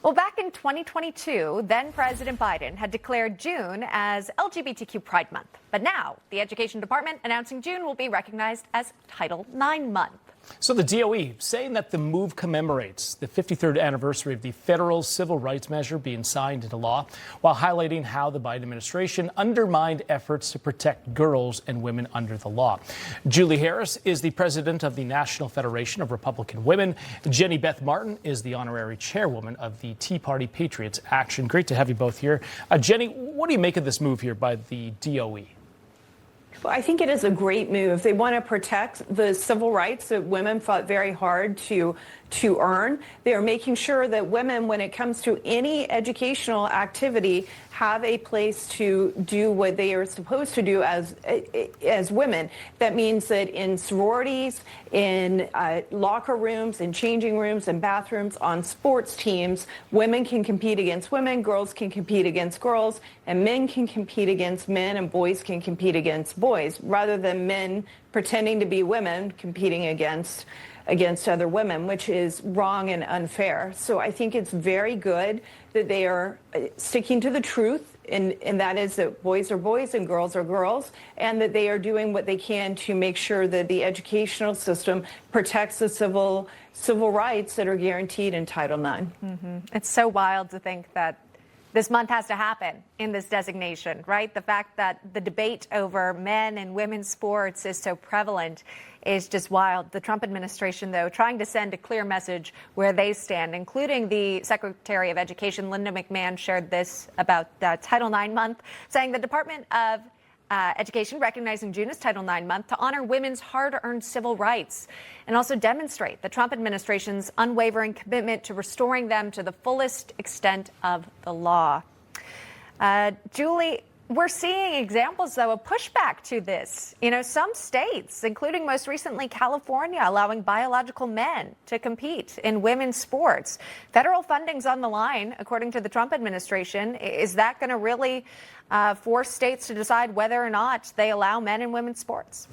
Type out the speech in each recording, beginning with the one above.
Well, back in 2022, then President Biden had declared June as LGBTQ Pride Month. But now, the Education Department announcing June will be recognized as Title IX Month. So the DOE saying that the move commemorates the 53rd anniversary of the federal civil rights measure being signed into law, while highlighting how the Biden administration undermined efforts to protect girls and women under the law. Julie Harris is the president of the National Federation of Republican Women. Jenny Beth Martin is the honorary chairwoman of the Tea Party Patriots Action. Great to have you both here. Jenny, what do you make of this move here by the DOE? Well, I think it is a great move. They want to protect the civil rights that women fought very hard to earn. They are making sure that women, when it comes to any educational activity, have a place to do what they are supposed to do as women. That means that in sororities, in locker rooms, in changing rooms, and bathrooms, on sports teams, women can compete against women, girls can compete against girls, and men can compete against men, and boys can compete against boys, rather than men pretending to be women competing against other women, which is wrong and unfair. So I think it's very good that they are sticking to the truth, and that is that boys are boys and girls are girls, and that they are doing what they can to make sure that the educational system protects the civil rights that are guaranteed in Title IX. Mm-hmm. It's so wild to think that this month has to happen in this designation, right? The fact that the debate over men and women's sports is so prevalent is just wild. The Trump administration, though, trying to send a clear message where they stand, including the Secretary of Education, Linda McMahon, shared this about Title IX month, saying the Department of Education recognizing June as Title IX month to honor women's hard-earned civil rights and also demonstrate the Trump administration's unwavering commitment to restoring them to the fullest extent of the law. Julie, we're seeing examples, though, of pushback to this. You know, some states, including most recently California, allowing biological men to compete in women's sports. Federal funding's on the line, according to the Trump administration. Is that going to really force states to decide whether or not they allow men in women's sports?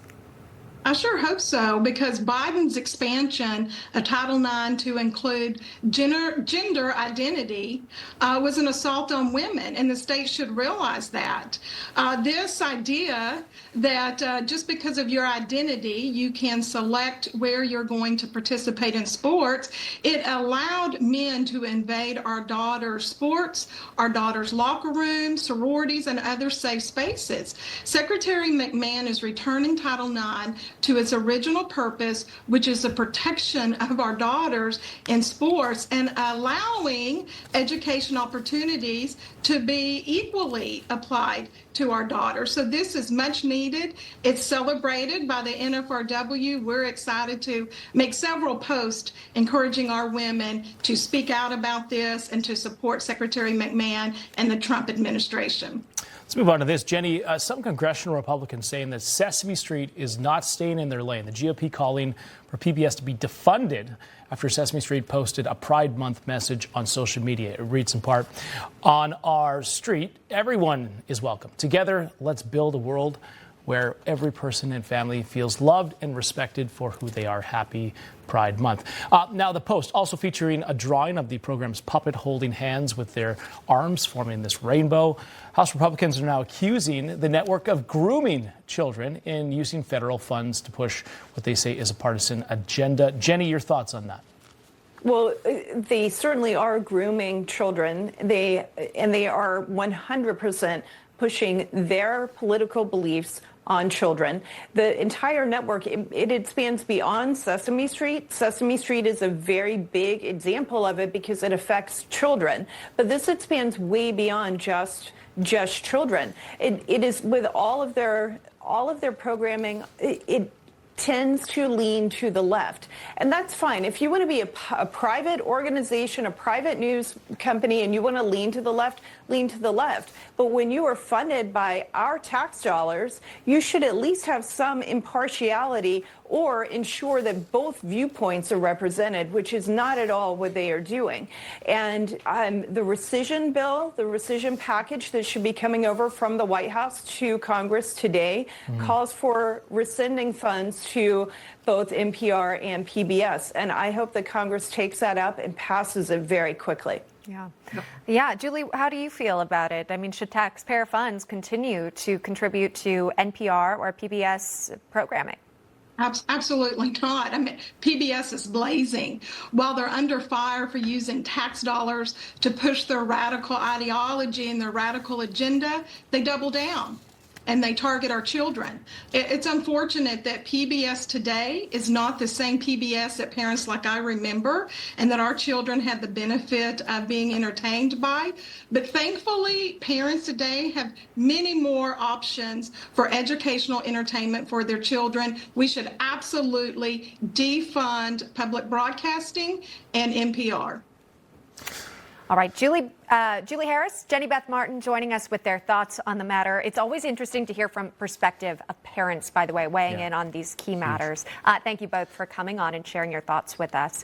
I sure hope so, because Biden's expansion of Title IX to include gender identity was an assault on women, and the states should realize that. This idea that just because of your identity, you can select where you're going to participate in sports, it allowed men to invade our daughters' sports, our daughters' locker rooms, sororities, and other safe spaces. Secretary McMahon is returning Title IX to its original purpose, which is the protection of our daughters in sports and allowing education opportunities to be equally applied to our daughters. So this is much needed. It's celebrated by the NFRW. We're excited to make several posts encouraging our women to speak out about this and to support Secretary McMahon and the Trump administration. Let's move on to this. Jenny, some congressional Republicans saying that Sesame Street is not staying in their lane. The GOP calling for PBS to be defunded after Sesame Street posted a Pride Month message on social media. It reads in part, "On our street, everyone is welcome. Together, let's build a world where every person and family feels loved and respected for who they are. Happy Pride Month." Now, the post also featuring a drawing of the program's puppet holding hands with their arms forming this rainbow. House Republicans are now accusing the network of grooming children and using federal funds to push what they say is a partisan agenda. Jenny, your thoughts on that? Well, they certainly are grooming children. They are 100% pushing their political beliefs on children. The entire network, it spans beyond Sesame Street. Sesame Street is a very big example of it because it affects children. But this expands way beyond just children. It is with all of their programming. It tends to lean to the left. And that's fine. If you want to be a private organization, a private news company, and you want to lean to the left, lean to the left. But when you are funded by our tax dollars, you should at least have some impartiality or ensure that both viewpoints are represented, which is not at all what they are doing. And the rescission bill, the rescission package that should be coming over from the White House to Congress today calls for rescinding funds to both NPR and PBS. And I hope that Congress takes that up and passes it very quickly. Yeah. Julie, how do you feel about it? I mean, should taxpayer funds continue to contribute to NPR or PBS programming? Absolutely not. I mean, PBS is blazing. While they're under fire for using tax dollars to push their radical ideology and their radical agenda, they double down and they target our children. It's unfortunate that PBS today is not the same PBS that parents like I remember and that our children had the benefit of being entertained by. But thankfully, parents today have many more options for educational entertainment for their children. We should absolutely defund public broadcasting and NPR. All right, Julie Harris, Jenny Beth Martin joining us with their thoughts on the matter. It's always interesting to hear from perspective of parents, by the way, weighing in on these key matters. Thank you both for coming on and sharing your thoughts with us.